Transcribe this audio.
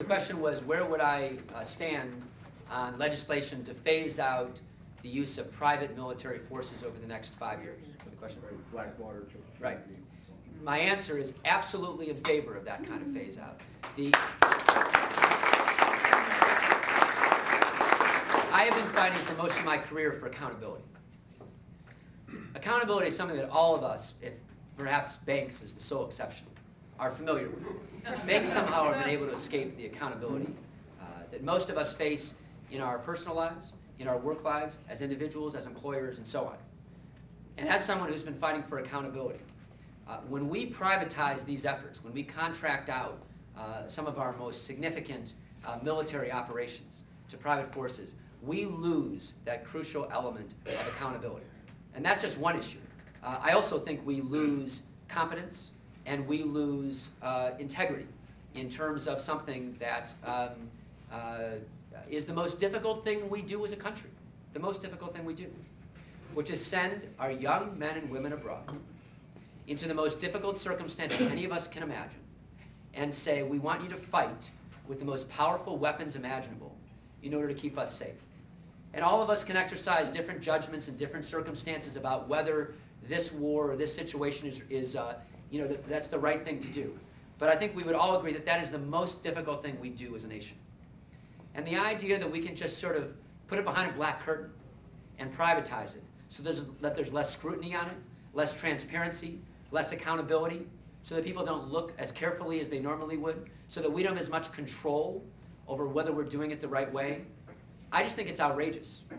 The question was, where would I stand on legislation to phase out the use of private military forces over the next 5 years? The question. Blackwater. Right. My answer is absolutely in favor of that kind of phase out. I have been fighting for most of my career for accountability. Accountability is something that all of us, if perhaps banks is the sole exception, are familiar with. Banks somehow have been able to escape the accountability that most of us face in our personal lives, in our work lives, as individuals, as employers, and so on. And as someone who's been fighting for accountability, when we privatize these efforts, when we contract out some of our most significant military operations to private forces, we lose that crucial element of accountability. And that's just one issue. I also think we lose competence and we lose integrity in terms of something that is the most difficult thing we do as a country, the most difficult thing we do, which is send our young men and women abroad into the most difficult circumstances any of us can imagine and say, we want you to fight with the most powerful weapons imaginable in order to keep us safe. And all of us can exercise different judgments in different circumstances about whether this war or this situation is that's the right thing to do. But I think we would all agree that that is the most difficult thing we do as a nation. And the idea that we can just sort of put it behind a black curtain and privatize it so that there's less scrutiny on it, less transparency, less accountability, so that people don't look as carefully as they normally would, so that we don't have as much control over whether we're doing it the right way, I just think it's outrageous.